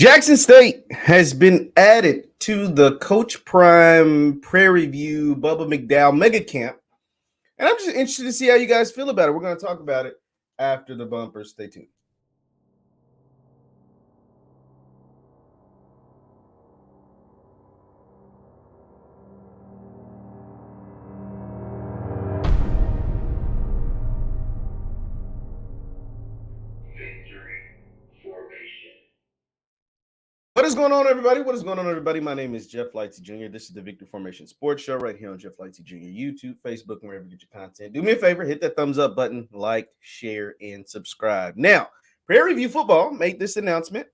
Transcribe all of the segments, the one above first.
Jackson State has been added to the Coach Prime Prairie View Bubba McDowell mega camp. And I'm just interested to see how you guys feel about it. We're going to talk about it after the bumper. Stay tuned. What is going on, everybody? What is going on, everybody? My name is JeffLightsyJr. This is the Victory Formation Sports Show right here on JeffLightsyJr. YouTube, Facebook, and wherever you get your content. Do me a favor, hit that thumbs up button, like, share, and subscribe. Now, Prairie View football made this announcement.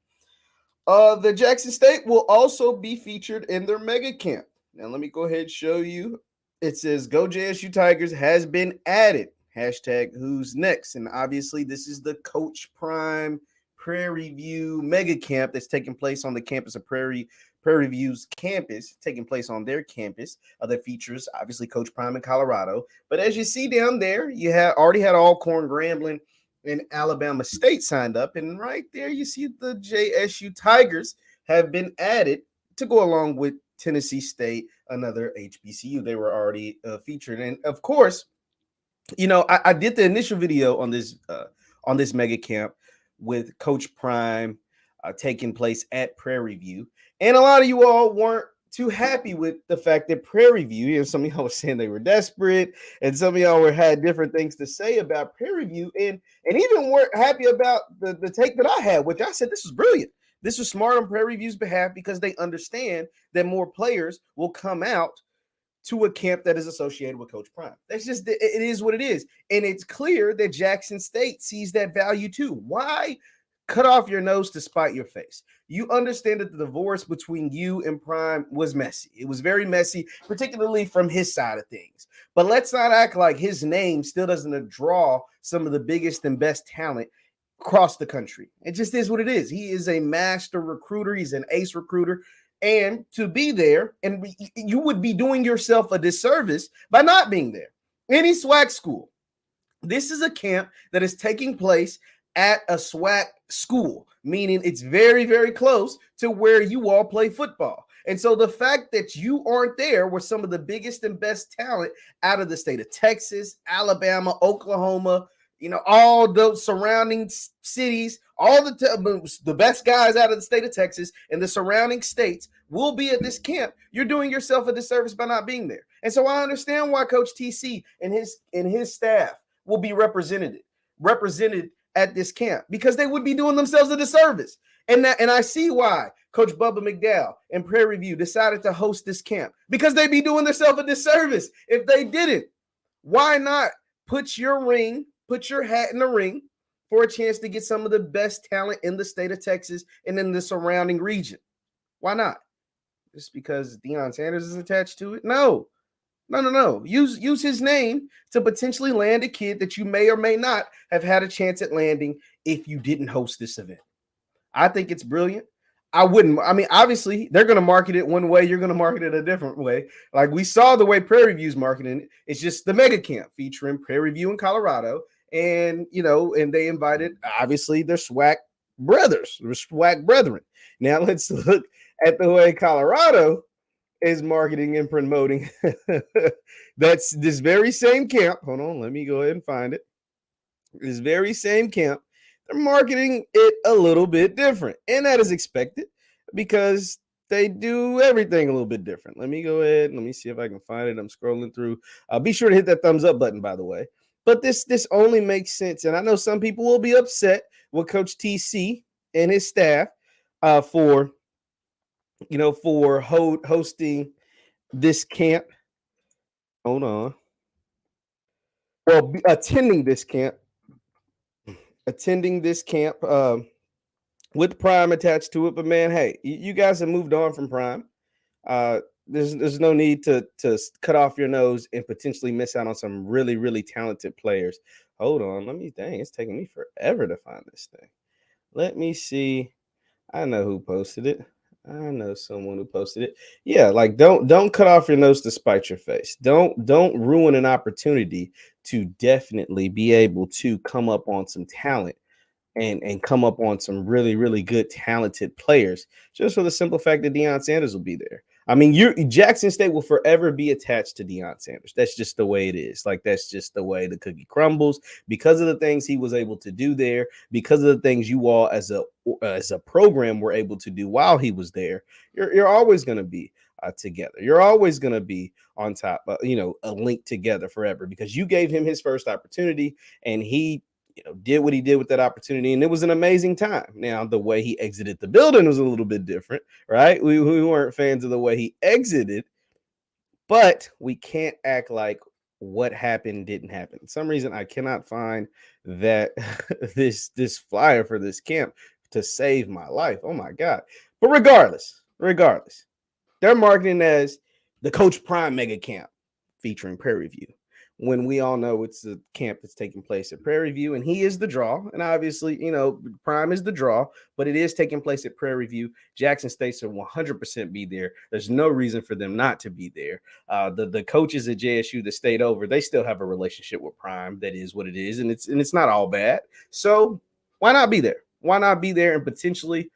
The Jackson State will also be featured in their mega camp. Now, let me go ahead and show you. It says, Go JSU Tigers has been added. Hashtag who's next. And obviously, this is the Coach Prime Prairie View mega camp that's taking place on the campus of Prairie View's campus, taking place on their campus. That features obviously Coach Prime in Colorado. But as you see down there, you have already had Alcorn, Grambling, and Alabama State signed up, and right there you see the JSU Tigers have been added to go along with Tennessee State, another HBCU. They were already featured, and of course, you know, I did the initial video on this mega camp with Coach Prime taking place at Prairie View. And a lot of you all weren't too happy with the fact that Prairie View, you know, some of y'all were saying they were desperate, and some of y'all had different things to say about Prairie View, and even weren't happy about the take that I had, which I said this was brilliant. This was smart on Prairie View's behalf because they understand that more players will come out to a camp that is associated with Coach Prime. That's just, it is what it is. And it's clear that Jackson State sees that value too. Why cut off your nose to spite your face? You understand that the divorce between you and Prime was messy. It was very messy, particularly from his side of things. But let's not act like his name still doesn't draw some of the biggest and best talent across the country. It just is what it is. He is a master recruiter. He's an ace recruiter. And to be there, and you would be doing yourself a disservice by not being there. Any SWAC school. This is a camp that is taking place at a SWAC school, meaning it's very, very close to where you all play football. And so the fact that you aren't there with some of the biggest and best talent out of the state of Texas, Alabama, Oklahoma, you know, all those surrounding cities, all the best guys out of the state of Texas and the surrounding states will be at this camp. You're doing yourself a disservice by not being there. And so I understand why Coach TC and his staff will be represented at this camp, because they would be doing themselves a disservice. And I see why Coach Bubba McDowell and Prairie View decided to host this camp, because they'd be doing themselves a disservice if they didn't. Why not put your hat in the ring for a chance to get some of the best talent in the state of Texas and in the surrounding region? Why not? Just because Deion Sanders is attached to it? No. Use his name to potentially land a kid that you may or may not have had a chance at landing if you didn't host this event. I think it's brilliant. I mean, obviously, they're going to market it one way. You're going to market it a different way. Like we saw the way Prairie View's marketing it. It's just the mega camp featuring Prairie View in Colorado. And, you know, and they invited, obviously, their SWAC brothers, their SWAC brethren. Now, let's look at the way Colorado is marketing and promoting. That's this very same camp. Hold on, let me go ahead and find it. This very same camp, they're marketing it a little bit different. And that is expected because they do everything a little bit different. Let me go ahead. Let me see if I can find it. I'm scrolling through. Be sure to hit that thumbs up button, by the way. But this only makes sense. And I know some people will be upset with Coach TC and his staff for hosting this camp. Hold on. Well, attending this camp with Prime attached to it. But man, hey, you guys have moved on from Prime. There's no need to cut off your nose and potentially miss out on some really, really talented players. Hold on. It's taking me forever to find this thing. Let me see. I know who posted it. I know someone who posted it. Yeah, like don't cut off your nose to spite your face. Don't ruin an opportunity to definitely be able to come up on some talent and come up on some really, really good, talented players, just for the simple fact that Deion Sanders will be there. I mean, Jackson State will forever be attached to Deion Sanders. That's just the way it is. Like, that's just the way the cookie crumbles, because of the things he was able to do there, because of the things you all as a program were able to do while he was there. You're always going to be together. You're always going to be on top, a link together forever, because you gave him his first opportunity, and he did what he did with that opportunity, and it was an amazing time. Now, the way he exited the building was a little bit different, right? We weren't fans of the way he exited, but we can't act like what happened didn't happen. For some reason, I cannot find that this flyer for this camp to save my life. Oh my God. But regardless, they're marketing as the Coach Prime Mega Camp featuring Prairie View, when we all know it's a camp that's taking place at Prairie View, and he is the draw. And obviously, Prime is the draw, but it is taking place at Prairie View. Jackson State should 100% be there. There's no reason for them not to be there. The coaches at JSU that stayed over, they still have a relationship with Prime. That is what it is, and it's not all bad. So why not be there? Why not be there and potentially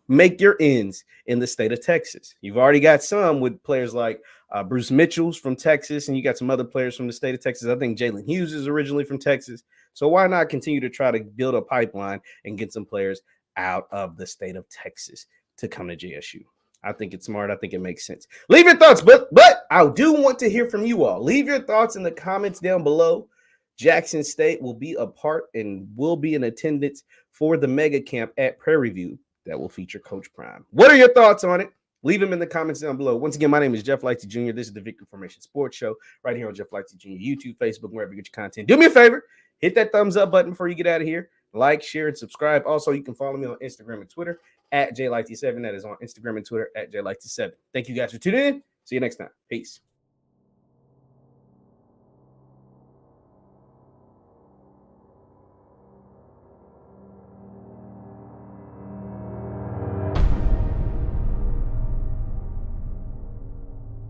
make your ends in the state of Texas? You've already got some with players like Bruce Mitchell's from Texas, and you got some other players from the state of Texas. I think Jalen Hughes is originally from Texas. So why not continue to try to build a pipeline and get some players out of the state of Texas to come to JSU? I think it's smart. I think it makes sense. Leave your thoughts, but I do want to hear from you all. Leave your thoughts in the comments down below. Jackson State will be a part and will be in attendance for the mega camp at Prairie View that will feature Coach Prime. What are your thoughts on it? Leave them in the comments down below. Once again, my name is Jeff Lightsy Jr. This is the Victory Formation Sports Show right here on Jeff Lightsy Jr. YouTube, Facebook, wherever you get your content. Do me a favor, hit that thumbs up button before you get out of here. Like, share, and subscribe. Also, you can follow me on Instagram and Twitter at JLightsy7. That is on Instagram and Twitter at JLightsy7. Thank you guys for tuning in. See you next time. Peace.